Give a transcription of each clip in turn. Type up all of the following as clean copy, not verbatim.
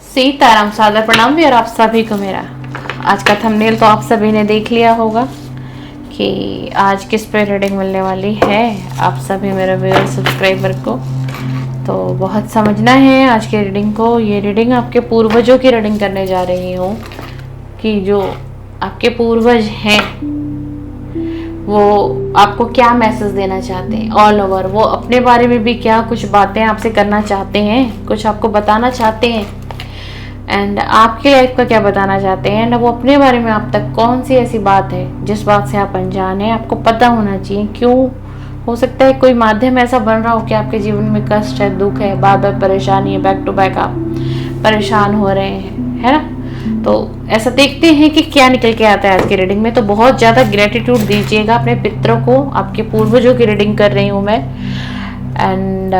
सीताराम, सादर प्रणाम भी और आप सभी को मेरा। आज का थंबनेल तो आप सभी ने देख लिया होगा कि आज किस पे रीडिंग मिलने वाली है आप सभी मेरे व्यूअर सब्सक्राइबर को। तो बहुत समझना है आज की रीडिंग को। ये रीडिंग आपके पूर्वजों की रीडिंग करने जा रही हूँ कि जो आपके पूर्वज हैं वो आपको क्या मैसेज देना चाहते हैं ऑल ओवर। वो अपने बारे में भी क्या कुछ बातें आपसे करना चाहते हैं, कुछ आपको बताना चाहते हैं एंड आपकी लाइफ का क्या बताना चाहते हैं एंड वो अपने बारे में आप तक कौन सी ऐसी बात है जिस बात से आप अनजान हैं, आपको पता होना चाहिए। क्यों हो सकता है कोई माध्यम ऐसा बन रहा हो कि आपके जीवन में कष्ट है, दुख है, बार बार परेशानी है, बैक टू बैक आप परेशान हो रहे हैं, है ना। तो ऐसा देखते हैं कि क्या निकल के आता है आज की रीडिंग में। तो बहुत ज़्यादा ग्रेटिट्यूड दीजिएगा अपने पितरों को। आपके पूर्वजों की रीडिंग कर रही हूँ मैं एंड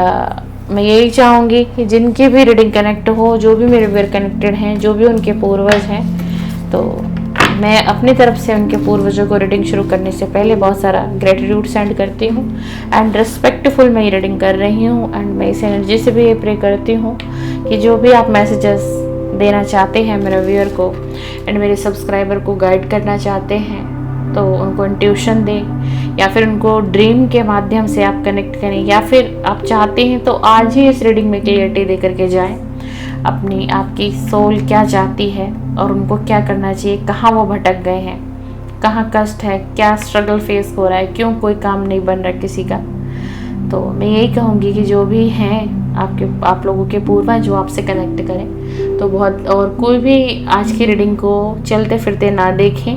मैं यही चाहूँगी कि जिनकी भी रीडिंग कनेक्ट हो, जो भी मेरे व्यूअर कनेक्टेड हैं, जो भी उनके पूर्वज हैं, तो मैं अपनी तरफ से उनके पूर्वजों को रीडिंग शुरू करने से पहले बहुत सारा ग्रेटिट्यूड सेंड करती हूँ एंड रिस्पेक्टफुल मैं ये रीडिंग कर रही हूँ एंड मैं इस एनर्जी से भी ये प्रे करती हूँ कि जो भी आप मैसेजेस देना चाहते हैं मेरे व्यूअर को एंड मेरे सब्सक्राइबर को गाइड करना चाहते हैं तो उनको इंट्यूशन दें या फिर उनको ड्रीम के माध्यम से आप कनेक्ट करें या फिर आप चाहते हैं तो आज ही इस रीडिंग में क्लियरिटी दे करके जाएं अपनी आपकी सोल क्या चाहती है और उनको क्या करना चाहिए, कहाँ वो भटक गए हैं, कहाँ कष्ट है, क्या स्ट्रगल फेस हो रहा है, क्यों कोई काम नहीं बन रहा किसी का। तो मैं यही कहूँगी कि जो भी हैं आप लोगों के पूर्वज जो आपसे कनेक्ट करें तो बहुत, और कोई भी आज की रीडिंग को चलते फिरते ना देखें,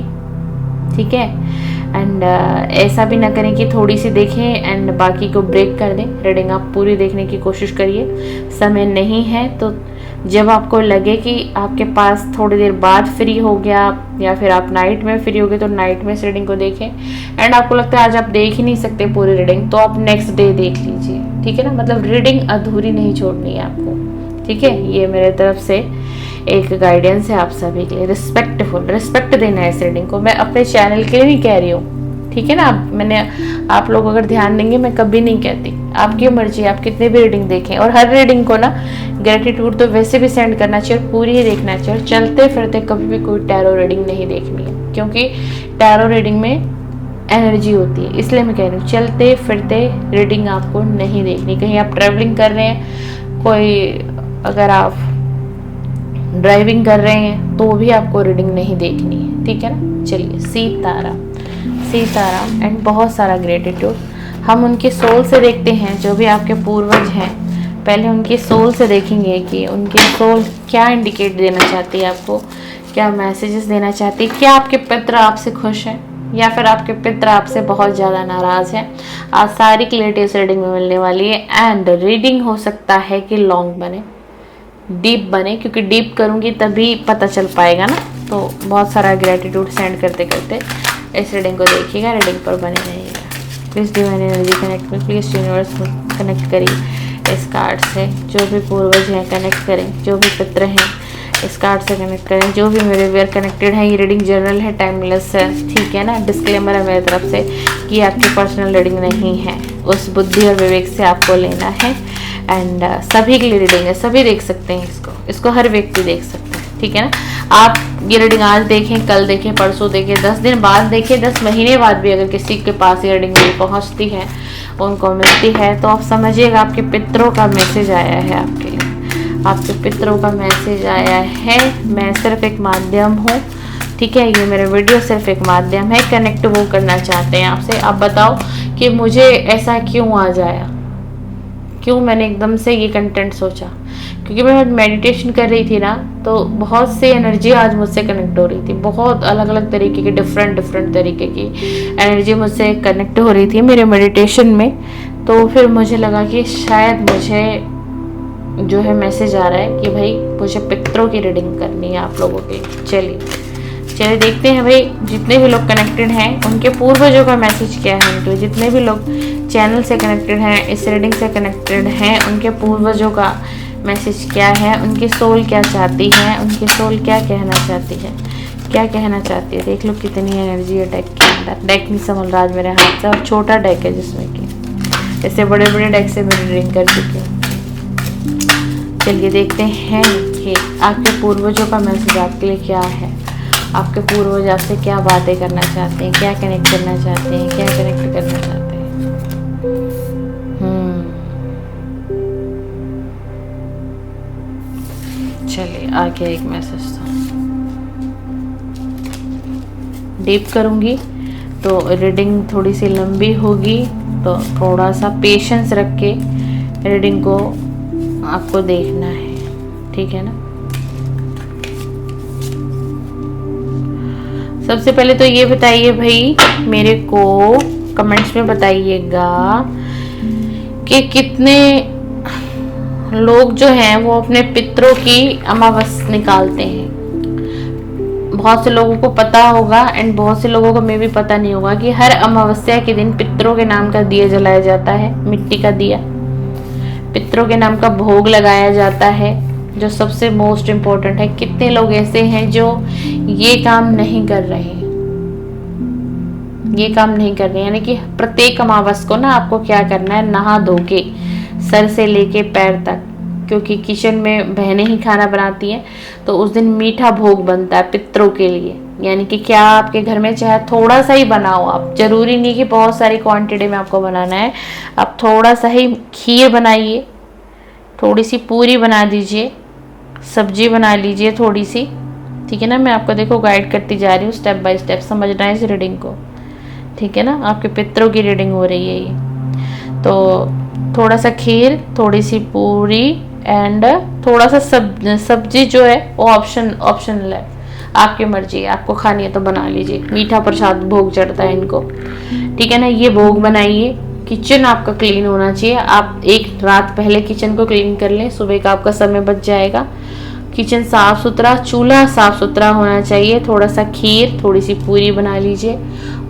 ठीक है। एंड ऐसा भी ना करें कि थोड़ी सी देखें एंड बाकी को ब्रेक कर दें। रीडिंग आप पूरी देखने की कोशिश करिए। समय नहीं है तो जब आपको लगे कि आपके पास थोड़ी देर बाद फ्री हो गया या फिर आप नाइट में फ्री हो गए तो नाइट में इस रीडिंग को देखें एंड आपको लगता है आज आप देख ही नहीं सकते पूरी रीडिंग तो आप नेक्स्ट डे देख लीजिए, ठीक है ना। मतलब रीडिंग अधूरी नहीं छोड़नी है आपको, ठीक है। ये मेरे तरफ से एक गाइडेंस है आप सभी के लिए। रिस्पेक्ट देना है इस रीडिंग को। मैं अपने चैनल के लिए नहीं कह रही हूँ, ठीक है ना। आप लोग अगर ध्यान देंगे मैं कभी नहीं कहती, आपकी मर्जी, आप कितने भी रीडिंग देखें। और हर रीडिंग को ना ग्रेटिट्यूड तो वैसे भी सेंड करना चाहिए, पूरी ही देखना चाहिए। और चलते फिरते कभी भी कोई टैरो रीडिंग नहीं देखनी है क्योंकि टैरो रीडिंग में एनर्जी होती है, इसलिए मैं कह रही हूँ चलते फिरते रीडिंग आपको नहीं देखनी। कहीं आप ट्रैवलिंग कर रहे हैं, कोई अगर आप ड्राइविंग कर रहे हैं तो भी आपको रीडिंग नहीं देखनी है, ठीक है ना। चलिए, सीताराम एंड बहुत सारा ग्रेटिट्यूड। हम उनके सोल से देखते हैं जो भी आपके पूर्वज हैं। पहले उनकी सोल से देखेंगे कि उनकी सोल क्या इंडिकेट देना चाहती है आपको, क्या मैसेजेस देना चाहती है। क्या आपके पितर आपसे खुश हैं या फिर आपके पितर आपसे बहुत ज़्यादा नाराज़ हैं। आज सारी क्लियरिटी इस रीडिंग में मिलने वाली है एंड रीडिंग हो सकता है कि लॉन्ग बने, डीप बने, क्योंकि डीप करूँगी तभी पता चल पाएगा ना। तो बहुत सारा ग्रेटिट्यूड सेंड करते करते इस रीडिंग को देखिएगा, रीडिंग पर बने रहिएगा। प्लीज़ डिवाइन एनर्जी कनेक्ट में, प्लीज़ यूनिवर्स कनेक्ट करिए इस कार्ड से। जो भी पूर्वज हैं कनेक्ट करें, जो भी पितर हैं इस कार्ड से कनेक्ट करें। जो भी मेरे व्यूअर कनेक्टेड हैं, ये रीडिंग जनरल है, टाइमलेस है, ठीक है ना। डिस्क्लेमर है मेरी तरफ से कि आपकी पर्सनल रीडिंग नहीं है, उस बुद्धि और विवेक से आपको लेना है एंड सभी के लिए रीडिंग है, सभी देख सकते हैं इसको हर व्यक्ति देख सकते हैं, ठीक है ना। आप ये रीडिंग आज देखें, कल देखें, परसों देखें, 10 दिन बाद देखें, 10 महीने बाद भी अगर किसी के पास ये रीडिंग मेरी पहुँचती है, उनको मिलती है, तो आप समझिएगा आपके पितरों का मैसेज आया है आपके लिए। आपके पितरों का मैसेज आया है। मैं सिर्फ एक माध्यम हूँ, ठीक है। ये मेरा वीडियो सिर्फ एक माध्यम है, कनेक्ट वो करना चाहते हैं आपसे। आप बताओ कि मुझे ऐसा क्यों आ जाया, क्यों मैंने एकदम से ये कंटेंट सोचा। क्योंकि मैं मेडिटेशन कर रही थी ना, तो बहुत सी एनर्जी आज मुझसे कनेक्ट हो रही थी। बहुत अलग अलग तरीके की, डिफरेंट तरीके की एनर्जी मुझसे कनेक्ट हो रही थी मेरे मेडिटेशन में। तो फिर मुझे लगा कि शायद मुझे जो है मैसेज आ रहा है कि भाई मुझे पितरों की रीडिंग करनी है आप लोगों की। चलिए देखते हैं भाई, जितने भी लोग कनेक्टेड हैं उनके पूर्वजों का मैसेज क्या है उनके। जितने भी लोग चैनल से कनेक्टेड हैं, इस रीडिंग से कनेक्टेड हैं, उनके पूर्वजों का मैसेज क्या है, उनकी सोल क्या चाहती है, उनकी सोल क्या कहना चाहती है, क्या कहना चाहती है। देख लो कितनी एनर्जी है डेक के अंदर। डेक नहीं संभल रहा आज मेरे हाथ से, और छोटा डेक है जिसमें कि ऐसे बड़े डेक से मैं रीडिंग कर चुकी हूँ। चलिए देखते हैं कि आपके पूर्वजों का मैसेज आपके लिए क्या है। आपके पूर्वज आपसे क्या बातें करना चाहते हैं, क्या कनेक्ट करना चाहते हैं, क्या कनेक्ट करना चाहते हैं। चलिए आगे एक मैसेज तो डीप करूंगी तो रीडिंग थोड़ी सी लंबी होगी, तो थोड़ा सा पेशेंस रख के रीडिंग को आपको देखना है, ठीक है ना। सबसे पहले तो ये बताइए भाई, मेरे को कमेंट्स में बताइएगा कि कितने लोग जो हैं वो अपने पितरों की अमावस्या निकालते हैं। बहुत से लोगों को पता होगा एंड बहुत से लोगों को में भी पता नहीं होगा कि हर अमावस्या के दिन पितरों के नाम का दिया जलाया जाता है, मिट्टी का दिया। पितरों के नाम का भोग लगाया जाता है, जो सबसे मोस्ट इम्पोर्टेंट है। कितने लोग ऐसे हैं जो ये काम नहीं कर रहे, ये काम नहीं कर रहे। यानी कि प्रत्येक अमावस्या को ना आपको क्या करना है, नहा धो के सर से लेके पैर तक, क्योंकि किचन में बहनें ही खाना बनाती हैं, तो उस दिन मीठा भोग बनता है पितरों के लिए। यानी कि क्या आपके घर में चाहे थोड़ा सा ही बनाओ आप, जरूरी नहीं कि बहुत सारी क्वांटिटी में आपको बनाना है। आप थोड़ा सा ही खीर बनाइए, थोड़ी सी पूरी बना दीजिए, सब्जी बना लीजिए थोड़ी सी, ठीक है ना। मैं आपको देखो गाइड करती जा रही हूँ स्टेप बाय स्टेप, समझना है इस रीडिंग को, ठीक है ना। आपके पितरों की रीडिंग हो रही है ये। तो थोड़ा सा खीर, थोड़ी सी पूरी एंड थोड़ा सा सब्जी जो है वो ऑप्शनल है, आपकी मर्जी है। आपको खानी है तो बना लीजिए, मीठा प्रसाद भोग चढ़ता है इनको, ठीक है ना। ये भोग बनाइए। किचन आपका क्लीन होना चाहिए। आप एक रात पहले किचन को क्लीन कर लें, सुबह का आपका समय बच जाएगा। किचन साफ सुथरा, चूल्हा साफ सुथरा होना चाहिए। थोड़ा सा खीर, थोड़ी सी पूरी बना लीजिए।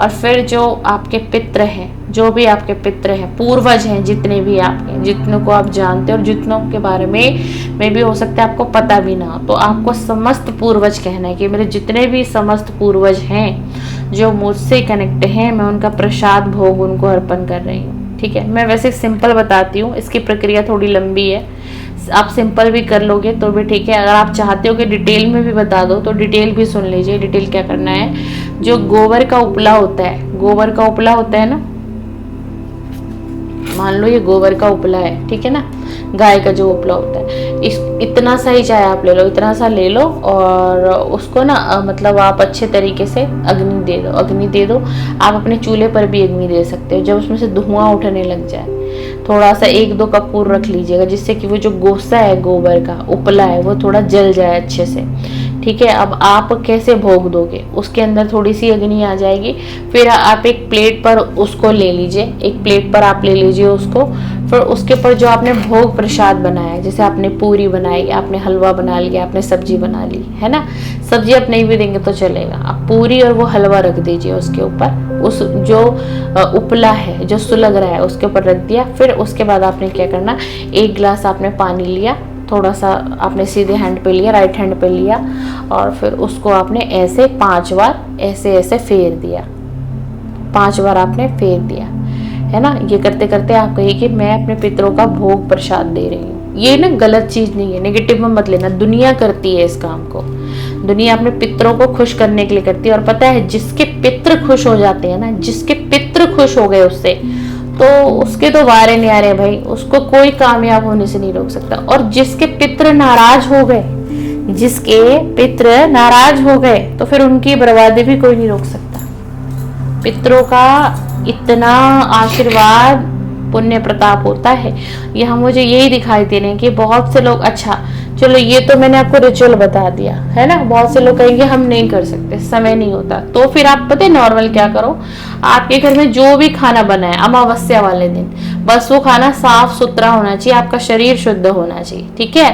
और फिर जो आपके पित्र हैं, जो भी आपके पित्र हैं, पूर्वज हैं, जितने भी आपके, जितनों को आप जानते हो और जितनों के बारे में भी हो सकता है आपको पता भी ना हो, तो आपको समस्त पूर्वज कहना है कि मेरे जितने भी समस्त पूर्वज हैं जो मुझसे कनेक्ट हैं, मैं उनका प्रसाद भोग उनको अर्पण कर रही हूँ, ठीक है। मैं वैसे सिंपल बताती हूँ, इसकी प्रक्रिया थोड़ी लंबी है। आप सिंपल भी कर लोगे तो भी ठीक है। अगर आप चाहते हो कि डिटेल में भी बता दो तो डिटेल भी सुन लीजिए। डिटेल क्या करना है, जो गोबर का उपला होता है, गोबर का उपला होता है ना, मान लो ये गोबर का उपला है, ठीक है ना, गाय का जो उपला होता है, इस इतना सा ही चाहे आप ले लो, इतना सा ले लो और उसको ना मतलब आप अच्छे तरीके से अग्नि दे दो। अग्नि दे दो, आप अपने चूल्हे पर भी अग्नि दे सकते हो। जब उसमें से धुआं उठने लग जाए, थोड़ा सा 1-2 कपूर रख लीजिएगा, जिससे कि वो जो गोसा है गोबर का उपला है वो थोड़ा जल जाए अच्छे से, ठीक है। अब आप कैसे भोग दोगे, उसके अंदर थोड़ी सी अग्नि आ जाएगी, फिर आप एक प्लेट पर उसको ले लीजिए, एक प्लेट पर आप ले लीजिए उसको। फिर उसके ऊपर जो आपने भोग प्रसाद बनाया, जैसे आपने पूरी बनाई, आपने हलवा बना लिया, आपने सब्जी बना ली, है ना। सब्जी आप नहीं भी देंगे तो चलेगा, आप पूरी और वो हलवा रख दीजिए उसके ऊपर, उस जो उपला है जो सुलग रहा है उसके ऊपर रख दिया। फिर उसके बाद आपने क्या करना, 1 गिलास आपने पानी लिया, थोड़ा सा आपने सीधे हैंड पे लिया, राइट हैंड पे लिया, और फिर उसको आपने ऐसे 5 बार ऐसे ऐसे फेर दिया, 5 बार आपने फेर दिया, है ना। ये करते करते आप कहिए कि मैं अपने पितरों का भोग प्रसाद दे रही हूँ। ये ना गलत चीज नहीं है, नेगेटिव में मत लेना, दुनिया करती है इस काम को। दुनिया अपने पितरों को खुश करने के लिए करती है। और पता है, जिसके पित्र खुश हो जाते हैं ना, जिसके पित्र खुश हो गए उससे, तो उसके तो वारे न्यारे भाई, उसको कोई कामयाब होने से नहीं रोक सकता। और जिसके पित्र नाराज हो गए, जिसके पित्र नाराज हो गए, तो फिर उनकी बर्बादी भी कोई नहीं रोक सकता। पितरों का इतना आशीर्वाद, पुण्य प्रताप होता है। यहाँ मुझे यही दिखाई दे रहे हैं कि बहुत से लोग, अच्छा चलो ये तो मैंने आपको रिचुअल बता दिया, है ना। बहुत से लोग कहेंगे हम नहीं कर सकते, समय नहीं होता, तो फिर आप पता है नॉर्मल क्या करो, आपके घर में जो भी खाना बना है अमावस्या वाले दिन, बस वो खाना साफ सुथरा होना चाहिए, आपका शरीर शुद्ध होना चाहिए, ठीक है।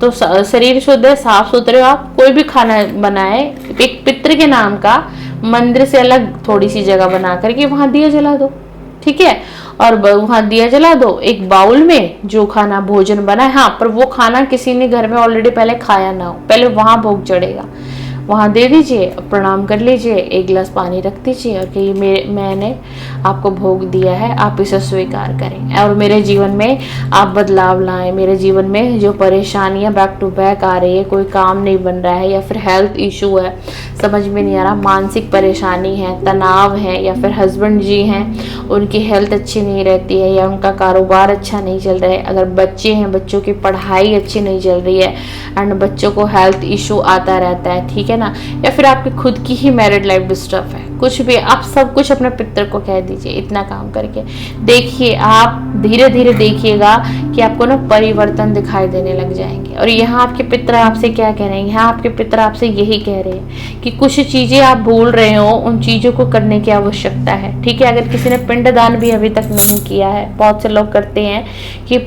तो शरीर शुद्ध है, साफ सुथरे, आप कोई भी खाना बनाए, एक पितृ के नाम का मंदिर से अलग थोड़ी सी जगह बना करके वहां दिया जला दो, ठीक है। और वहां दिया जला दो एक बाउल में, जो खाना भोजन बना है, हाँ, पर वो खाना किसी ने घर में ऑलरेडी पहले खाया ना हो, पहले वहां भोग चढ़ेगा। वहाँ दे दीजिए, प्रणाम कर लीजिए, एक गिलास पानी रख दीजिए और कहिए मैंने आपको भोग दिया है, आप इसे स्वीकार करें और मेरे जीवन में आप बदलाव लाएं। मेरे जीवन में जो परेशानियां बैक टू बैक आ रही है, कोई काम नहीं बन रहा है या फिर हेल्थ इशू है, समझ में नहीं आ रहा, मानसिक परेशानी है, तनाव है, या फिर हस्बैंड जी हैं उनकी हेल्थ अच्छी नहीं रहती है या उनका कारोबार अच्छा नहीं चल रहा है, अगर बच्चे हैं बच्चों की पढ़ाई अच्छी नहीं चल रही है एंड बच्चों को हेल्थ इशू आता रहता है, ठीक है ना, या फिर आपकी खुद की ही मैरिड लाइफ डिस्टर्ब है, कुछ भी, आप सब कुछ अपने पितर को कह दीजिए। इतना काम करके देखिए, आप धीरे धीरे देखिएगा कि आपको ना परिवर्तन दिखाई देने लग जाएंगे। और यहाँ आपके पितर आपसे क्या कह रहे हैं, यहाँ आपके पितर आपसे यही कह रहे हैं कि कुछ चीजें आप भूल रहे हो, उन चीजों को करने की आवश्यकता है, ठीक है। अगर किसी ने पिंडदान भी अभी तक नहीं किया है, बहुत से लोग करते हैं कि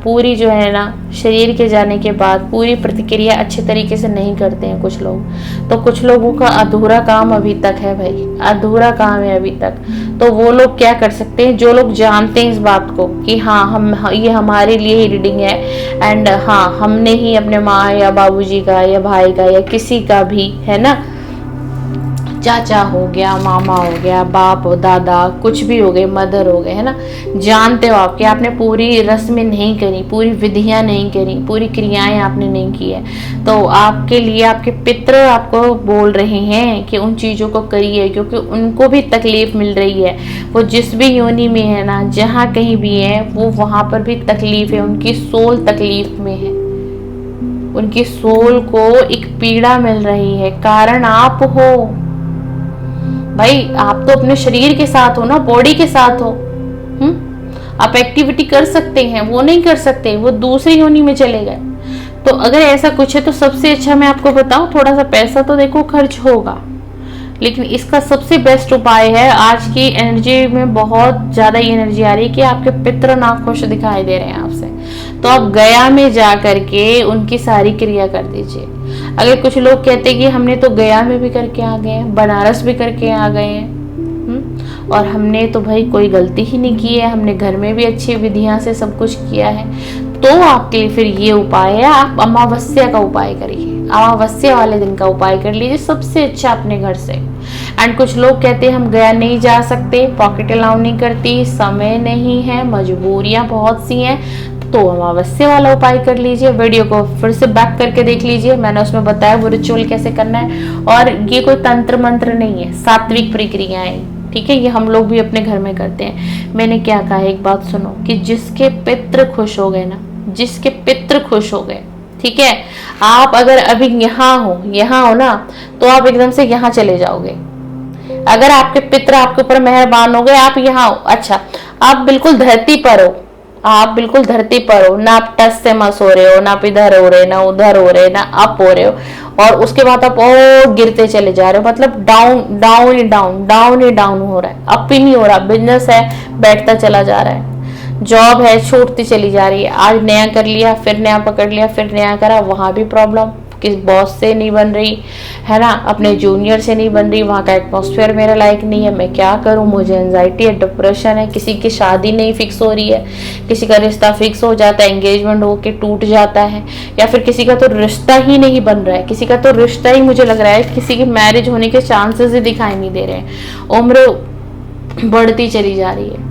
पूरी जो है ना शरीर के जाने के बाद पूरी प्रतिक्रिया अच्छे तरीके से नहीं करते हैं कुछ लोग, तो कुछ लोगों का अधूरा काम अभी तक है भाई, अधूरा काम है अभी तक। तो वो लोग क्या कर सकते हैं, जो लोग जानते हैं इस बात को कि हाँ हम ये हमारे लिए ही रीडिंग है एंड हाँ हमने ही अपने माँ या बाबूजी का या भाई का या किसी का भी, है ना, चाचा हो गया, मामा हो गया, बाप दादा कुछ भी हो गए, मदर हो गए, है ना, जानते हो आप कि आपने पूरी रस्में नहीं करी, पूरी विधियां नहीं करी, पूरी क्रियाएं आपने नहीं की है, तो आपके लिए आपके पितृ आपको बोल रहे हैं कि उन चीज़ों को करिए, क्योंकि उनको भी तकलीफ मिल रही है। वो जिस भी योनि में है ना, जहाँ कहीं भी है, वो वहाँ पर भी तकलीफ है, उनकी सोल तकलीफ में है, उनकी सोल को एक पीड़ा मिल रही है। कारण आप हो भाई, आप तो अपने शरीर के साथ हो ना, बॉडी के साथ हो। आप एक्टिविटी कर सकते हैं, वो नहीं कर सकते, वो दूसरी योनि में चले गए। तो अगर ऐसा कुछ है तो सबसे अच्छा मैं आपको बताऊं, थोड़ा सा पैसा तो देखो खर्च होगा, लेकिन इसका सबसे बेस्ट उपाय है, आज की एनर्जी में बहुत ज्यादा एनर्जी आ रही है कि आपके पितृ नाखुश दिखाई दे रहे हैं आपसे, तो आप गया में जा करके उनकी सारी क्रिया कर दीजिए। अगर कुछ लोग कहते हैं कि हमने तो गया में भी करके आ गए हैं, बनारस भी करके आ गए हैं, और हमने तो भाई कोई गलती ही नहीं की है, हमने घर में भी अच्छी विधियां से सब कुछ किया है, तो आपके लिए फिर ये उपाय है, आप अमावस्या का उपाय करिए, अमावस्या वाले दिन का उपाय कर लीजिए, सबसे अच्छा अपने घर से। एंड कुछ लोग कहते हैं हम गया नहीं जा सकते, पॉकेट अलाउ नहीं करती, समय नहीं है, मजबूरियां बहुत सी हैं, तो अमावस्या वाला उपाय कर लीजिए। वीडियो को फिर से बैक करके देख लीजिए, मैंने उसमें बताया वो रिचुअल कैसे करना है, और ये कोई तंत्र मंत्र नहीं है, सात्विक प्रक्रियाएं, ठीक है, ये हम लोग भी अपने घर में करते हैं। मैंने क्या कहा, एक बात सुनो, कि जिसके पितृ खुश हो गए ना, जिसके पितृ खुश हो गए, ठीक है, आप अगर अभी यहाँ हो ना, तो आप एकदम से यहाँ चले जाओगे। अगर आपके पितृ आपके ऊपर मेहरबान हो गए, आप यहाँ हो, अच्छा आप बिल्कुल धरती पर हो, आप बिल्कुल धरती पर हो ना, आप टस से मस हो रहे हो ना, आप इधर हो रहे ना उधर हो रहे ना अप हो रहे हो, और उसके बाद आप और गिरते चले जा रहे हो, मतलब डाउन डाउन ही डाउन, डाउन ही डाउन हो रहा है, अप ही नहीं हो रहा। बिजनेस है बैठता चला जा रहा है, जॉब है छूटती चली जा रही है, आज नया कर लिया फिर नया पकड़ लिया फिर नया करा, वहां भी प्रॉब्लम, किस बॉस से नहीं बन रही है ना, अपने जूनियर से नहीं बन रही, वहाँ का एटमॉस्फेयर मेरा लायक नहीं है, मैं क्या करूँ, मुझे एंजाइटी है, डिप्रेशन है, किसी की शादी नहीं फिक्स हो रही है, किसी का रिश्ता फिक्स हो जाता है, एंगेजमेंट होके टूट जाता है, या फिर किसी का तो रिश्ता ही नहीं बन रहा है, किसी का तो रिश्ता ही मुझे लग रहा है किसी की मैरिज होने के चांसेस ही दिखाई नहीं दे रहे हैं, उम्र बढ़ती चली जा रही है,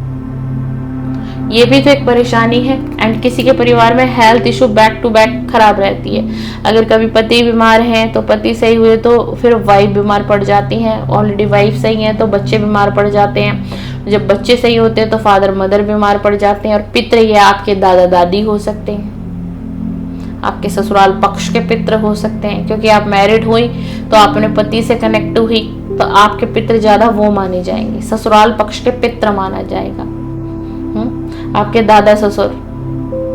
ये भी तो एक परेशानी है। एंड किसी के परिवार में health issue back to back खराब रहती है, अगर कभी पति बीमार हैं तो पति सही हुए तो फिर वाइफ बीमार पड़ जाती हैं, ऑलरेडी वाइफ सही है तो बच्चे बीमार पड़ जाते हैं, जब बच्चे सही होते हैं तो फादर मदर बीमार पड़ जाते हैं, और पितृ ये आपके दादा दादी हो सकते हैं, आपके ससुराल पक्ष के पितृ हो सकते हैं, क्योंकि आप मैरिड हुई तो आप अपने पति से कनेक्ट हुई तो आपके पितृ ज्यादा वो माने जाएंगे, ससुराल पक्ष के पितृ माना जाएगा। आपके दादा ससुर,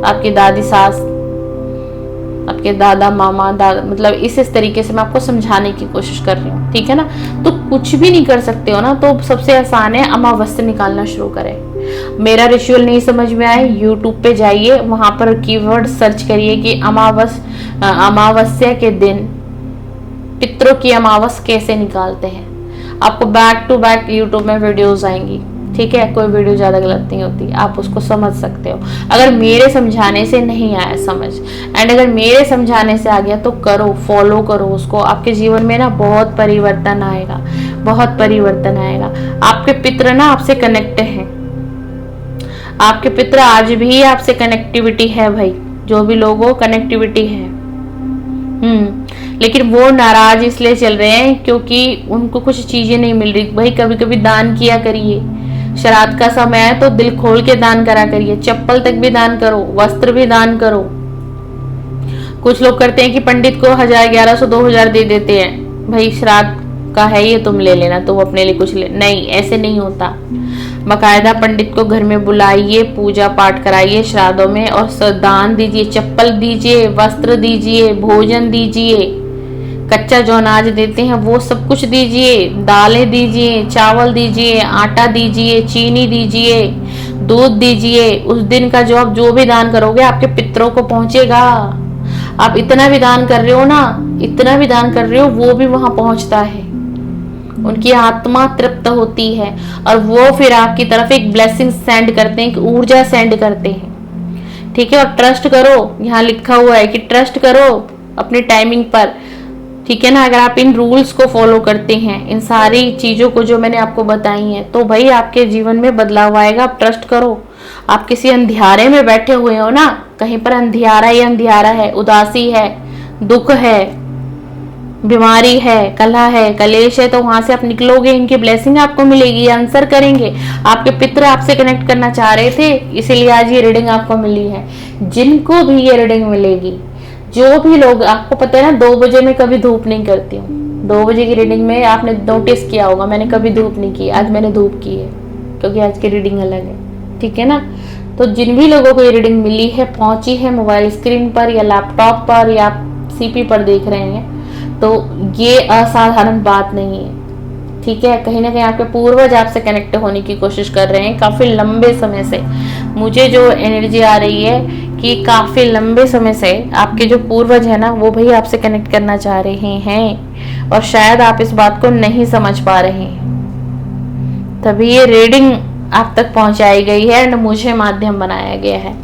आपकी दादी सास, आपके दादा मामा दादा, मतलब इस तरीके से मैं आपको समझाने की कोशिश कर रही हूँ, ठीक है ना। तो कुछ भी नहीं कर सकते हो ना, तो सबसे आसान है अमावस्या निकालना शुरू करें। मेरा रिचुअल नहीं समझ में आए, यूट्यूब पे जाइए, वहां पर कीवर्ड सर्च करिए कि अमावस्या के दिन पितरों की अमावस कैसे निकालते हैं, आपको बैक टू बैक यूट्यूब में वीडियोस आएंगी, ठीक है, कोई वीडियो ज़्यादा गलत नहीं होती, आप उसको समझ सकते हो। अगर मेरे समझाने से नहीं आया समझ, एंड अगर मेरे समझाने से आ गया तो करो, फॉलो करो उसको। आपके जीवन में ना बहुत परिवर्तन आएगा, बहुत परिवर्तन आएगा। आपके पितर ना आपसे कनेक्ट हैं, आपके पितर आज भी आपसे कनेक्टिविटी है भाई, जो भी लोग हो कनेक्टिविटी है। लेकिन वो नाराज इसलिए चल रहे हैं क्योंकि उनको कुछ चीजें नहीं मिल रही। भाई कभी कभी दान किया करिए, श्राद्ध का समय है तो दिल खोल के दान करा करिए, चप्पल तक भी दान करो, वस्त्र भी दान करो। कुछ लोग करते हैं कि पंडित को 1000, 1100, 2000 दे देते हैं, भाई श्राद्ध का है ये तुम ले लेना, तुम अपने लिए कुछ ले, नहीं ऐसे नहीं होता। बकायदा पंडित को घर में बुलाइए, पूजा पाठ कराइए श्राद्धों में, और दान दीजिए, चप्पल दीजिए, वस्त्र दीजिए, भोजन दीजिए, कच्चा जो अनाज देते हैं वो सब कुछ दीजिए, दालें दीजिए, चावल दीजिए, आटा दीजिए, चीनी दीजिए, दूध दीजिए। उस दिन का जो आप जो भी दान करोगे आपके पितरों को पहुंचेगा। आप इतना भी दान कर रहे हो ना, इतना भी दान कर रहे हो, वो भी वहां पहुंचता है, उनकी आत्मा तृप्त होती है, और वो फिर आपकी तरफ एक ब्लेसिंग सेंड करते हैं, एक ऊर्जा सेंड करते हैं। ठीक है, और ट्रस्ट करो, यहाँ लिखा हुआ है कि ट्रस्ट करो अपनी टाइमिंग पर। ठीक है ना, अगर आप इन रूल्स को फॉलो करते हैं, इन सारी चीजों को जो मैंने आपको बताई हैं, तो भाई आपके जीवन में बदलाव आएगा। आप ट्रस्ट करो। आप किसी अंधियारे में बैठे हुए हो ना, कहीं पर अंधियारा ही अंधियारा है, उदासी है, दुख है, बीमारी है, कलह है, कलेश है, तो वहां से आप निकलोगे, इनकी ब्लेसिंग आपको मिलेगी, आंसर करेंगे। आपके पितर आपसे कनेक्ट करना चाह रहे थे, इसीलिए आज ये रीडिंग आपको मिली है। जिनको भी ये रीडिंग मिलेगी, जो भी लोग, आपको पता है ना 2 बजे में कभी धूप नहीं करती हूँ। 2 बजे की रीडिंग में आपने नोटिस किया होगा मैंने कभी धूप नहीं की, आज मैंने धूप की है क्योंकि आज की रीडिंग अलग है। ठीक है ना, तो जिन भी लोगों को ये रीडिंग मिली है, पहुंची है मोबाइल स्क्रीन पर या लैपटॉप पर या सीपी पर देख रहे हैं, तो ये असाधारण बात नहीं है। ठीक है, कहीं ना कहीं आपके पूर्वज आपसे कनेक्ट होने की कोशिश कर रहे हैं काफी लंबे समय से। मुझे जो एनर्जी आ रही है कि काफी लंबे समय से आपके जो पूर्वज है ना, वो भी आपसे कनेक्ट करना चाह रहे हैं, और शायद आप इस बात को नहीं समझ पा रहे हैं, तभी ये रीडिंग आप तक पहुंचाई गई है और मुझे माध्यम बनाया गया है।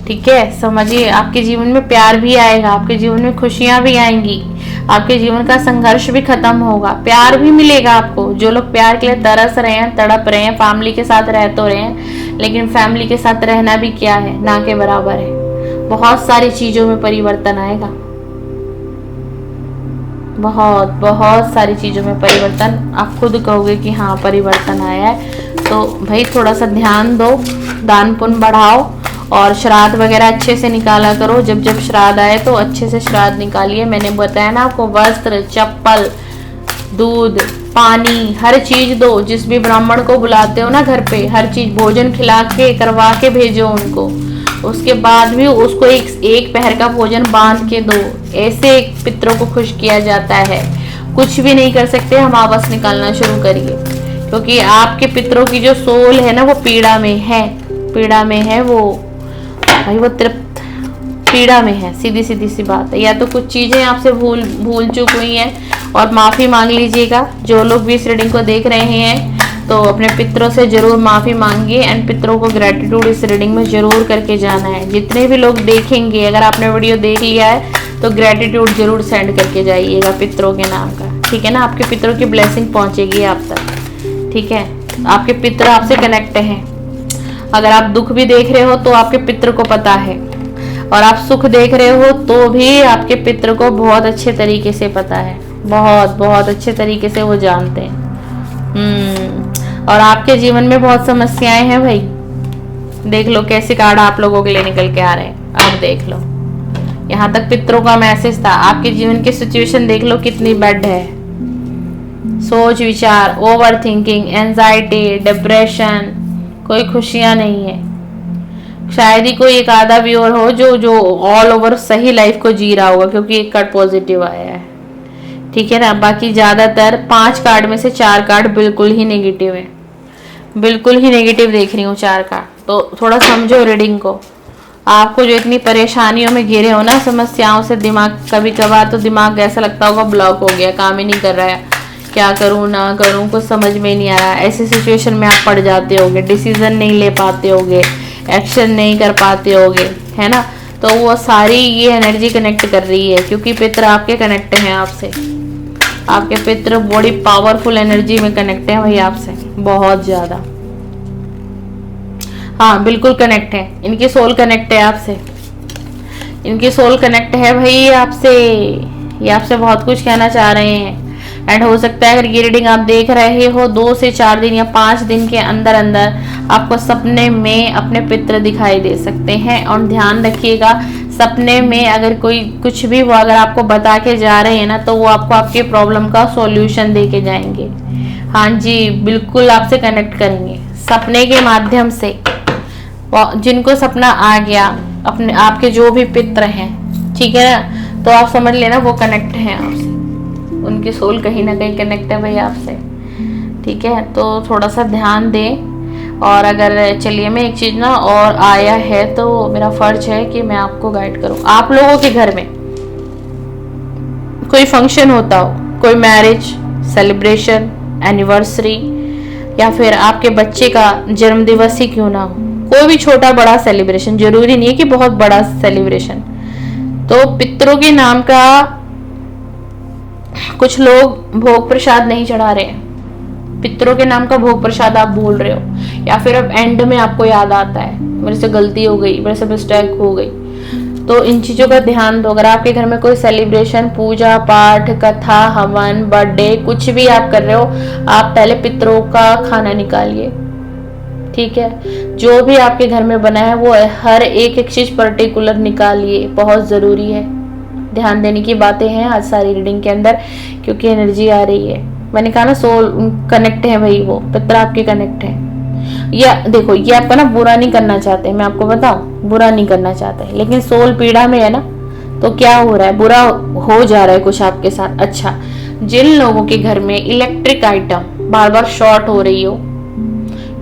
ठीक है, समझिए, आपके जीवन में प्यार भी आएगा, आपके जीवन में खुशियां भी आएंगी, आपके जीवन का संघर्ष भी खत्म होगा, प्यार भी मिलेगा आपको। जो लोग प्यार के लिए तरस रहे हैं, तड़प रहे हैं, फैमिली के साथ रह तो रहे हैं, लेकिन फैमिली के साथ रहना भी क्या है, ना के बराबर है। बहुत सारी चीजों में परिवर्तन आएगा, बहुत बहुत सारी चीजों में परिवर्तन। आप खुद कहोगे कि हाँ परिवर्तन आया है। तो भाई थोड़ा सा ध्यान दो, दान पुण्य बढ़ाओ, और श्राद्ध वगैरह अच्छे से निकाला करो। जब जब श्राद्ध आए तो अच्छे से श्राद्ध निकालिए। मैंने बताया ना आपको, वस्त्र, चप्पल, दूध, पानी, हर चीज दो। जिस भी ब्राह्मण को बुलाते हो ना घर पे, हर चीज भोजन खिला के करवा के भेजो उनको। उसके बाद भी उसको एक पहर का भोजन बांध के दो। ऐसे पितरों को खुश किया जाता है। कुछ भी नहीं कर सकते, हम आवाज निकालना शुरू करिए, क्योंकि आपके पितरों की जो सोल है ना, वो पीड़ा में है, पीड़ा में है वो भाई, वो तृप्त पीड़ा में है। सीधी सीधी सी बात है। या तो कुछ चीजें आपसे भूल चूक हुई हैं और माफी मांग लीजिएगा। जो लोग भी इस रीडिंग को देख रहे हैं तो अपने पितरों से जरूर माफी मांगिए, एंड पितरों को ग्रेटिट्यूड इस रीडिंग में जरूर करके जाना है। जितने भी लोग देखेंगे, अगर आपने वीडियो देख लिया है तो ग्रेटिट्यूड जरूर सेंड करके जाइएगा पितरों के नाम का। ठीक है ना, आपके पितरों की ब्लेसिंग पहुंचेगी आप तक। ठीक है, आपके पितर आपसे कनेक्ट हैं। अगर आप दुख भी देख रहे हो तो आपके पितर को पता है, और आप सुख देख रहे हो तो भी आपके पितर को बहुत अच्छे तरीके से पता है, बहुत बहुत अच्छे तरीके से वो जानते हैं। और आपके जीवन में बहुत समस्याएं हैं भाई। देख लो कैसे कार्ड आप लोगों के लिए निकल के आ रहे हैं। अब देख लो, यहाँ तक पितरों का मैसेज था। आपके जीवन की सिचुएशन देख लो कितनी बैड है। सोच विचार, ओवर थिंकिंग, एंजाइटी, डिप्रेशन, कोई खुशियां नहीं है। शायद ही कोई एक आधा भी और हो जो ऑल ओवर सही लाइफ को जी रहा होगा, क्योंकि एक कार्ड पॉजिटिव आया है। ठीक है ना, बाकी ज्यादातर 5 कार्ड में से 4 कार्ड बिल्कुल ही नेगेटिव है, बिल्कुल ही नेगेटिव देख रही हूँ 4 कार्ड। तो थोड़ा समझो रीडिंग को। आपको जो इतनी परेशानियों में घिरे हो ना, समस्याओं से, दिमाग कभी कभार तो दिमाग ऐसा लगता होगा ब्लॉक हो गया, काम ही नहीं कर रहा है, क्या करूं ना करूं, कुछ समझ में नहीं आ रहा। ऐसी सिचुएशन में आप पड़ जाते होगे, डिसीजन नहीं ले पाते होगे, एक्शन नहीं कर पाते होगे, है ना। तो वो सारी ये एनर्जी कनेक्ट कर रही है, क्योंकि पितर आपके कनेक्ट हैं आपसे। आपके पितर बड़ी पावरफुल एनर्जी में कनेक्ट है भाई आपसे, बहुत ज्यादा। हाँ बिल्कुल कनेक्ट है, इनकी सोल कनेक्ट है आपसे, इनकी सोल कनेक्ट है भाई आपसे। ये आपसे बहुत कुछ कहना चाह रहे हैं। एंड हो सकता है अगर ये रीडिंग आप देख रहे हो 2 से 4 दिन या 5 दिन के अंदर अंदर आपको सपने में अपने पितर दिखाई दे सकते हैं। और ध्यान रखिएगा, सपने में अगर कोई कुछ भी वो अगर आपको बता के जा रहे हैं ना, तो वो आपको आपके प्रॉब्लम का सॉल्यूशन दे के जाएंगे। हाँ जी, बिल्कुल आपसे कनेक्ट करेंगे सपने के माध्यम से। जिनको सपना आ गया, अपने आपके जो भी पितर हैं, ठीक है ना, तो आप समझ लेना वो कनेक्ट हैं आपसे, उनकी सोल कहीं ना कहीं कनेक्ट है भाई आपसे, ठीक है। तो थोड़ा सा ध्यान दें। और अगर चलिए मैं एक चीज ना और आया है तो मेरा फर्ज है कि मैं आपको गाइड करूं। आप लोगों के घर में कोई फंक्शन होता हो, कोई मैरिज सेलिब्रेशन, एनिवर्सरी, या फिर आपके बच्चे का जन्म दिवस ही क्यों ना हो, कोई भी छोटा बड़ा सेलिब्रेशन, जरूरी नहीं है कि बहुत बड़ा सेलिब्रेशन, तो पितरों के नाम का कुछ लोग भोग प्रसाद नहीं चढ़ा रहे हैं। पितरों के नाम का भोग प्रसाद आप भूल रहे हो, या फिर अब एंड में आपको याद आता है मेरे से गलती हो गई, मेरे से मिस्टेक हो गई। तो इन चीजों का ध्यान दो। अगर आपके घर में कोई सेलिब्रेशन, पूजा पाठ, कथा, हवन, बर्थडे कुछ भी आप कर रहे हो, आप पहले पितरों का खाना निकालिए, ठीक है। जो भी आपके घर में बना है वो हर एक चीज पर्टिकुलर निकालिए, बहुत जरूरी है। ध्यान देने की बातें हैं आज सारी रीडिंग के अंदर, क्योंकि एनर्जी आ रही है। मैंने कहा ना सोल कनेक्ट है भाई, वो पितर आपके कनेक्ट है। या देखो, ये आपका ना बुरा नहीं करना चाहते, मैं आपको बताऊं, बुरा नहीं करना चाहते, लेकिन सोल पीड़ा में है ना, तो क्या हो रहा है, बुरा हो जा रहा है कुछ आपके साथ। अच्छा, जिन लोगों के घर में इलेक्ट्रिक आइटम बार बार शॉर्ट हो रही हो,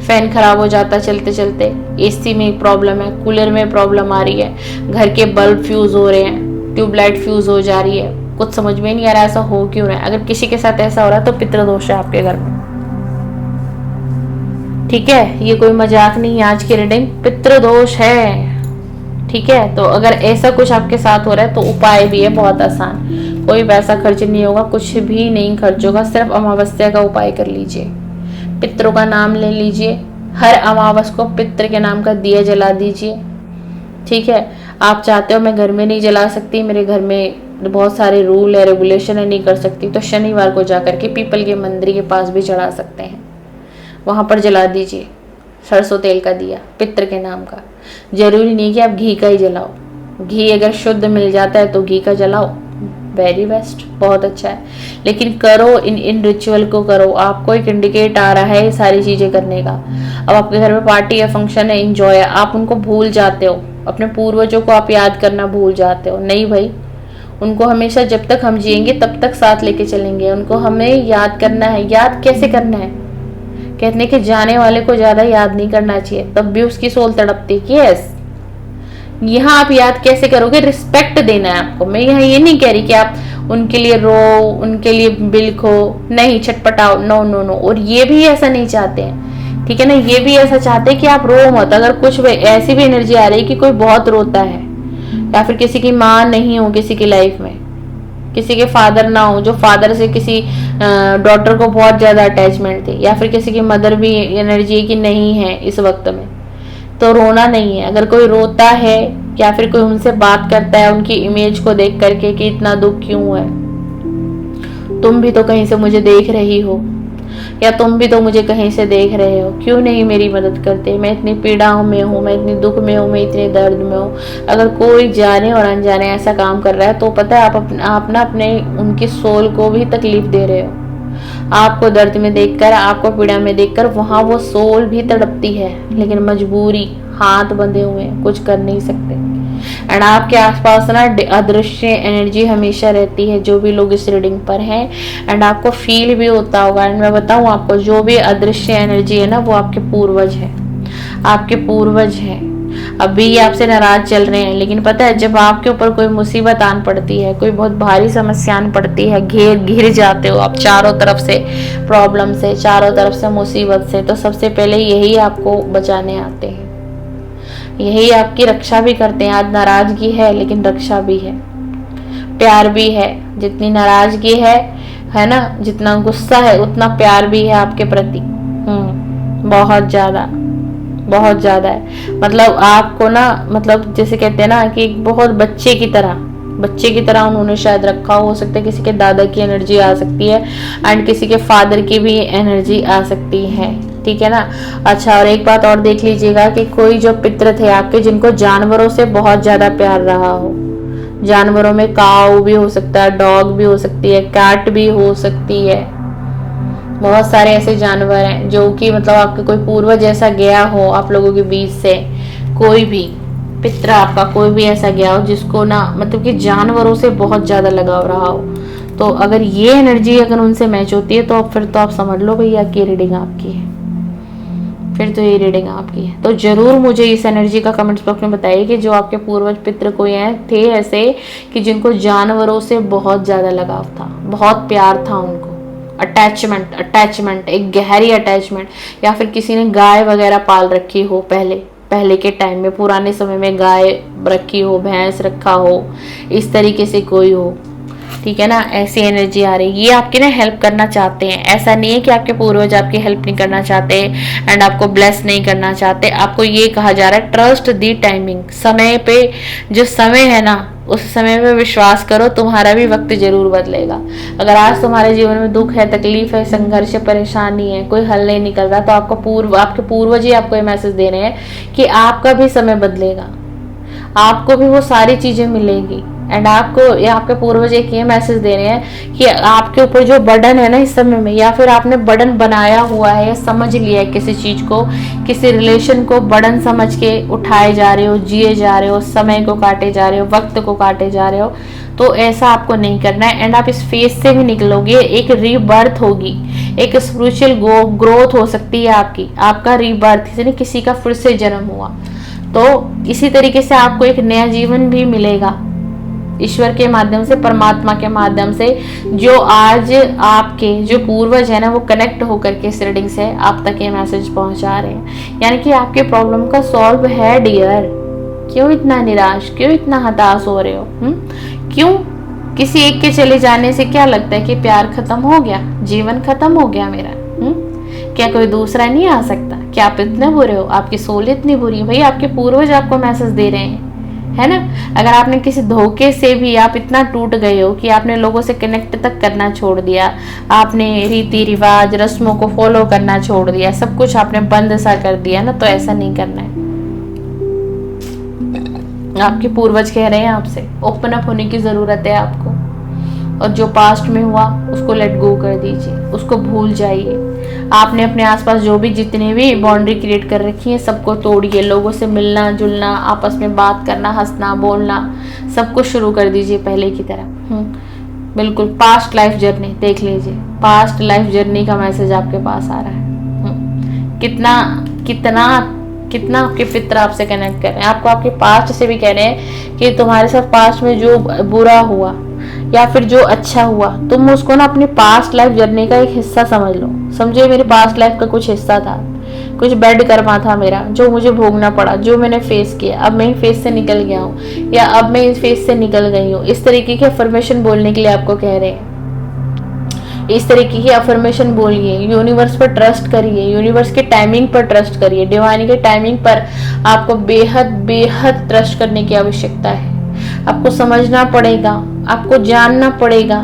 फैन खराब हो जाता चलते चलते, एसी में प्रॉब्लम है, कूलर में प्रॉब्लम आ रही है, घर के बल्ब फ्यूज हो रहे हैं, ट्यूबलाइट फ्यूज हो जा रही है, कुछ समझ में नहीं आ रहा ऐसा हो क्यों रहा है। अगर किसी के साथ ऐसा हो रहा है तो पितृ दोष है आपके घर में, ठीक है। ये कोई मजाक नहीं है, आज की रीडिंग पितृ दोष है, ठीक है। तो अगर ऐसा कुछ आपके साथ हो रहा है तो उपाय भी है बहुत आसान, कोई पैसा खर्च नहीं होगा, कुछ भी नहीं खर्च होगा, सिर्फ अमावस्या का उपाय कर लीजिए, पितरों का नाम ले लीजिए, हर अमावस को पितृ के नाम का दिया जला दीजिए, ठीक है। आप चाहते हो मैं घर में नहीं जला सकती, मेरे घर में बहुत सारे रूल है, रेगुलेशन है, नहीं कर सकती, तो शनिवार को जाकर के पीपल के मंदिर के पास भी चढ़ा सकते हैं, वहां पर जला दीजिए सरसों तेल का दिया पितृ के नाम का। जरूरी नहीं कि आप घी का ही जलाओ, घी अगर शुद्ध मिल जाता है तो घी का जलाओ, वेरी बेस्ट, बहुत अच्छा है। लेकिन करो, इन रिचुअल को करो। आपको एक इंडिकेट आ रहा है ये सारी चीजें करने का। अब आपके घर में पार्टी है, फंक्शन है, एंजॉय है, आप उनको भूल जाते हो, अपने पूर्वजों को आप याद करना भूल जाते हो। नहीं भाई, उनको हमेशा जब तक हम जिएंगे तब तक साथ लेके चलेंगे, उनको हमें याद करना है। याद कैसे करना है, कहते हैं कि जाने वाले को ज्यादा याद नहीं करना चाहिए, तब भी उसकी सोल तड़पती है कि यस। यहाँ आप याद कैसे करोगे, रिस्पेक्ट देना है आपको। मैं यहाँ ये नहीं कह रही कि आप उनके लिए रो, उनके लिए बिलखो, नहीं छटपटाओ, नो नो नो। और ये भी ऐसा नहीं चाहते हैं, ठीक है ना, ये भी ऐसा चाहते हैं कि आप रो मत। अगर कुछ ऐसी भी एनर्जी आ रही है कि कोई बहुत रोता है, या फिर किसी की माँ नहीं हो किसी की लाइफ में, किसी के फादर ना हो, जो फादर से किसी डॉटर को बहुत ज्यादा अटैचमेंट थी, या फिर किसी की मदर भी एनर्जी की नहीं है इस वक्त में, तो रोना नहीं है। अगर कोई रोता है या फिर कोई उनसे बात करता है उनकी इमेज को देख करके कि इतना दुख क्यों है, तुम भी तो कहीं से मुझे देख रही हो, या तुम भी तो मुझे कहीं से देख रहे हो, क्यों नहीं मेरी मदद करते, मैं इतनी पीड़ाओं में हूँ, मैं इतनी दुख में हूँ, मैं इतने दर्द में हूँ। अगर कोई जाने और अनजाने ऐसा काम कर रहा है तो पता है आप ना अपने उनकी सोल को भी तकलीफ दे रहे हो। आपको दर्द में देखकर, आपको पीड़ा में देखकर वहां वो सोल भी तड़पती है, लेकिन मजबूरी, हाथ बंधे हुए हैं, कुछ कर नहीं सकते। एंड आपके आसपास ना अदृश्य एनर्जी हमेशा रहती है, जो भी लोग इस रीडिंग पर हैं, एंड आपको फील भी होता होगा। एंड मैं बताऊं आपको, जो भी अदृश्य एनर्जी है ना, वो आपके पूर्वज है, आपके पूर्वज है। अभी ये आपसे नाराज चल रहे हैं, लेकिन पता है जब आपके ऊपर कोई मुसीबत आन पड़ती है, कोई बहुत भारी समस्या आन पड़ती है, घिर जाते हो आप चारों तरफ से प्रॉब्लम से, चारों तरफ से मुसीबत से, तो सबसे पहले यही आपको बचाने आते हैं, यही आपकी रक्षा भी करते हैं। आज नाराजगी है लेकिन रक्षा भी है, प्यार भी है। जितनी नाराजगी है ना, जितना गुस्सा है उतना प्यार भी है आपके प्रति। बहुत ज्यादा है। मतलब आपको ना, मतलब जैसे कहते हैं ना कि बहुत बच्चे की तरह उन्होंने शायद रखा हो सकता है। किसी के दादा की एनर्जी आ सकती है एंड किसी के फादर की भी एनर्जी आ सकती है, ठीक है ना। अच्छा, और एक बात और देख लीजिएगा कि कोई जो पितृ थे आपके, जिनको जानवरों से बहुत ज्यादा प्यार रहा हो, जानवरों में काऊ भी हो सकता है, डॉग भी हो सकती है, कैट भी हो सकती है, बहुत सारे ऐसे जानवर हैं जो कि मतलब आपके कोई पूर्वज ऐसा गया हो आप लोगों के बीच से, कोई भी पितृ आपका कोई भी ऐसा गया हो जिसको ना मतलब कि जानवरों से बहुत ज्यादा लगाव रहा हो, तो अगर ये एनर्जी अगर उनसे मैच होती है तो फिर तो आप समझ लो भैया कि रीडिंग आपकी है, फिर तो ये रीडिंग आपकी है। तो जरूर मुझे इस एनर्जी का कमेंट्स बॉक्स में बताइए कि जो आपके पूर्वज पितृ कोई थे ऐसे कि जिनको जानवरों से बहुत ज्यादा लगाव था, बहुत प्यार था उनको, अटैचमेंट, एक गहरी अटैचमेंट, या फिर किसी ने गाय वगैरह पाल रखी हो पहले के टाइम में, पुराने समय में गाय रखी हो, भैंस रखा हो, इस तरीके से कोई हो, ठीक है ना। ऐसी एनर्जी आ रही है, ये आपकी ना हेल्प करना चाहते हैं। ऐसा नहीं है कि आपके पूर्वज आपकी हेल्प नहीं करना चाहते एंड आपको ब्लेस नहीं करना चाहते। आपको ये कहा जा रहा है ट्रस्ट दी टाइमिंग, समय पे जो समय है ना उस समय पे विश्वास करो, तुम्हारा भी वक्त जरूर बदलेगा। अगर आज तुम्हारे जीवन में दुख है, तकलीफ है, संघर्ष है, परेशानी है, कोई हल नहीं निकल रहा, तो आपके पूर्वज ही आपको ये मैसेज दे रहे हैं कि आपका भी समय बदलेगा, आपको भी वो सारी चीजें मिलेंगी। एंड आपको आपके पूर्वज एक ये मैसेज दे रहे हैं कि आपके ऊपर जो बर्डन है ना इस समय में, या फिर आपने बर्डन बनाया हुआ है या समझ लिया है किसी चीज को, किसी रिलेशन को बर्डन समझ के उठाए जा रहे हो, जिए जा रहे हो, समय को काटे जा रहे हो, वक्त को काटे जा रहे हो, तो ऐसा आपको नहीं करना है। एंड आप इस फेज से भी निकलोगे, एक रीबर्थ होगी, एक स्पिरिचुअल ग्रोथ हो सकती है आपकी, आपका रीबर्थ, यानी किसी का फिर से जन्म हुआ, तो इसी तरीके से आपको एक नया जीवन भी मिलेगा ईश्वर के माध्यम से, परमात्मा के माध्यम से, जो आज आपके जो पूर्वज है ना वो कनेक्ट होकर के इस रीडिंग से आप तक ये मैसेज पहुंचा रहे हैं। यानी कि आपके प्रॉब्लम का सॉल्व है डियर। क्यों इतना निराश, क्यों इतना हताश हो रहे हो? क्यों? किसी एक के चले जाने से क्या लगता है कि प्यार खत्म हो गया, जीवन खत्म हो गया मेरा? क्या कोई दूसरा नहीं आ सकता? क्या आप इतने बुरे हो? आपकी सोल इतनी बुरी है? भाई आपके पूर्वज आपको मैसेज दे रहे हैं, है ना। अगर आपने किसी धोखे से भी आप इतना टूट गए हो कि आपने लोगों से कनेक्ट तक करना छोड़ दिया, आपने रीति रिवाज रस्मों को फॉलो करना छोड़ दिया, सब कुछ आपने बंद सा कर दिया ना, तो ऐसा नहीं करना है। आपके पूर्वज कह रहे हैं आपसे ओपन अप होने की जरूरत है आपको, और जो पास्ट में हुआ उसको लेट गो कर दीजिए, उसको भूल जाइए। आपने अपने आसपास जो भी जितने भी बाउंड्री क्रिएट कर रखी है सबको तोड़िए, लोगों से मिलना जुलना, आपस में बात करना, हंसना बोलना, सब कुछ शुरू कर दीजिए पहले की तरह। बिल्कुल पास्ट लाइफ जर्नी देख लीजिए, पास्ट लाइफ जर्नी का मैसेज आपके पास आ रहा है। कितना कितना कितना आपके पितर आपसे कनेक्ट कर रहे हैं, आपको आपके पास्ट से भी कह रहे हैं कि तुम्हारे साथ पास्ट में जो बुरा हुआ या फिर जो अच्छा हुआ, तुम उसको ना अपनी पास्ट लाइफ जर्नी का एक हिस्सा समझ लो। समझिए मेरी पास्ट लाइफ का कुछ हिस्सा था, कुछ बैड कर्मा था मेरा, जो मुझे भोगना पड़ा, जो मैंने फेस किया, अब मैं इस फेस से निकल गया हूँ, या अब मैं इस फेस से निकल गई हूँ। इस तरीके की अफर्मेशन बोलने के लिए आपको कह रहे हैं। इस तरीके की अफर्मेशन बोलिए, यूनिवर्स पर ट्रस्ट करिए, यूनिवर्स के टाइमिंग पर ट्रस्ट करिए, डिवाइन के टाइमिंग पर आपको बेहद बेहद ट्रस्ट करने की आवश्यकता है। आपको समझना पड़ेगा, आपको जानना पड़ेगा,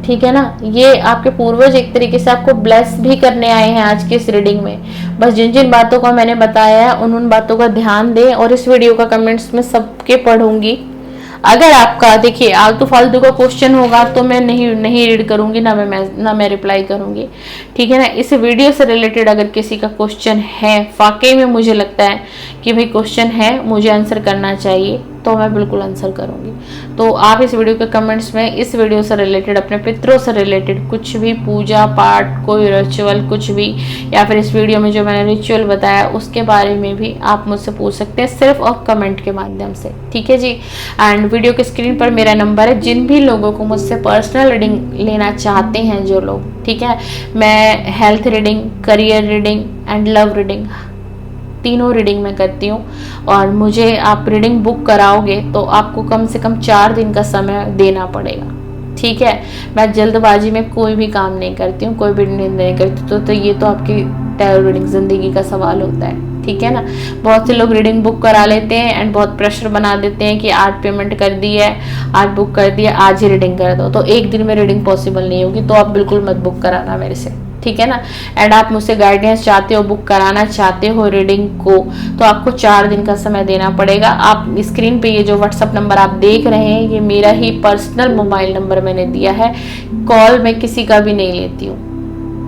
ठीक है ना। ये आपके पूर्वज एक तरीके से आपको ब्लेस भी करने आए हैं आज की इस रीडिंग में। बस जिन जिन बातों का मैंने बताया है उन उन बातों का ध्यान दें, और इस वीडियो का कमेंट्स में सबके पढ़ूंगी। अगर आपका देखिए आलतू फालतू का क्वेश्चन होगा तो मैं नहीं रीड करूंगी, ना मैं रिप्लाई करूंगी, ठीक है ना। इस वीडियो से रिलेटेड अगर किसी का क्वेश्चन है, वाकई में मुझे लगता है कि भाई क्वेश्चन है, मुझे आंसर करना चाहिए, तो मैं बिल्कुल आंसर करूँगी। तो आप इस वीडियो के कमेंट्स में इस वीडियो से रिलेटेड, अपने पितरों से रिलेटेड कुछ भी, पूजा पाठ, कोई रिचुअल, कुछ भी, या फिर इस वीडियो में जो मैंने रिचुअल बताया उसके बारे में भी आप मुझसे पूछ सकते हैं, सिर्फ और कमेंट के माध्यम से, ठीक है जी। एंड वीडियो के स्क्रीन पर मेरा नंबर है, जिन भी लोगों को मुझसे पर्सनल रीडिंग लेना चाहते हैं जो लोग, ठीक है, मैं health reading, career reading and love reading, तीनों रीडिंग मैं करती हूँ। और मुझे आप रीडिंग बुक कराओगे तो आपको कम से कम 4 दिन का समय देना पड़ेगा, ठीक है। मैं जल्दबाजी में कोई भी काम नहीं करती हूँ, कोई भी रीडिंग नहीं करती, तो ये तो आपकी टैरो रीडिंग जिंदगी का सवाल होता है, ठीक है ना। बहुत से लोग रीडिंग बुक करा लेते हैं एंड बहुत प्रेशर बना देते हैं कि आज पेमेंट कर दी है, आज बुक कर दिया, आज ही रीडिंग कर दो, तो एक दिन में रीडिंग पॉसिबल नहीं होगी। तो आप बिल्कुल मत बुक कराना मेरे से, ठीक है ना। एंड आप मुझसे गाइडेंस चाहते हो, बुक कराना चाहते हो रीडिंग को, तो आपको 4 दिन का समय देना पड़ेगा। आप स्क्रीन पे ये जो व्हाट्सअप नंबर आप देख रहे हैं, ये मेरा ही पर्सनल मोबाइल नंबर मैंने दिया है, कॉल मैं किसी का भी नहीं लेती हूँ,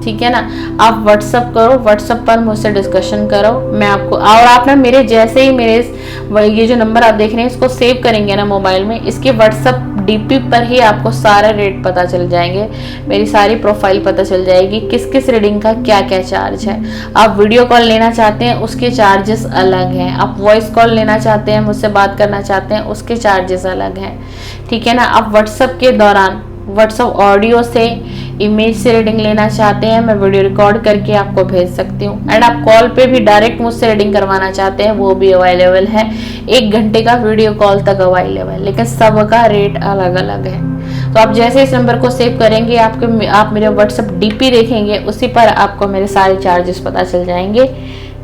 ठीक है ना। आप व्हाट्सअप करो, व्हाट्सअप पर मुझसे डिस्कशन करो, मैं आपको, और आप ना मेरे जैसे ही मेरे ये जो नंबर आप देख रहे हैं इसको सेव करेंगे ना मोबाइल में, इसके व्हाट्सअप डीपी पर ही आपको सारा रेट पता चल जाएंगे, मेरी सारी प्रोफाइल पता चल जाएगी, किस किस रीडिंग का क्या क्या चार्ज है। आप वीडियो कॉल लेना चाहते हैं उसके चार्जेस अलग हैं, आप वॉइस कॉल लेना चाहते हैं, मुझसे बात करना चाहते हैं, उसके चार्जेस अलग हैं, ठीक है ना। आप व्हाट्सअप के दौरान व्हाट्सअप ऑडियो से, इमेज से रीडिंग लेना चाहते हैं, मैं वीडियो रिकॉर्ड करके आपको भेज सकती हूँ। एंड आप कॉल पे भी डायरेक्ट मुझसे रीडिंग करवाना चाहते हैं, वो भी अवेलेबल है, 1 घंटे का वीडियो कॉल तक अवेलेबल, लेकिन सबका रेट अलग अलग है। तो आप जैसे इस नंबर को सेव करेंगे, आप मेरे व्हाट्सअप डीपी देखेंगे, उसी पर आपको मेरे सारे चार्जेस पता चल जाएंगे,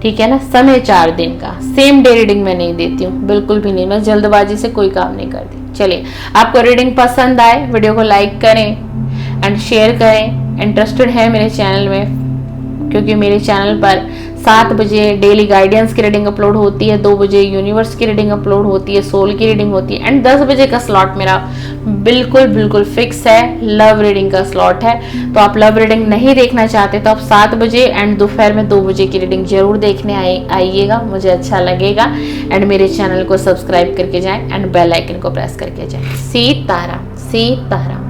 ठीक है ना। समय 4 दिन का, सेम डे रीडिंग मैं नहीं देती हूँ, बिल्कुल भी नहीं, मैं जल्दबाजी से कोई काम नहीं करती। चलिए, आपको रीडिंग पसंद आए, वीडियो को लाइक करें एंड शेयर करें। इंटरेस्टेड है मेरे चैनल में, क्योंकि मेरे चैनल पर 7 बजे डेली गाइडेंस की रीडिंग अपलोड होती है, 2 बजे यूनिवर्स की रीडिंग अपलोड होती है, सोल की रीडिंग होती है, एंड 10 बजे का स्लॉट मेरा बिल्कुल फिक्स है, लव रीडिंग का स्लॉट है। तो आप लव रीडिंग नहीं देखना चाहते तो आप 7 बजे एंड दोपहर में 2 बजे की रीडिंग जरूर देखने आइएगा, मुझे अच्छा लगेगा। एंड मेरे चैनल को सब्सक्राइब करके जाएं एंड बेल आइकन को प्रेस करके जाएं। सीताराम, सीताराम।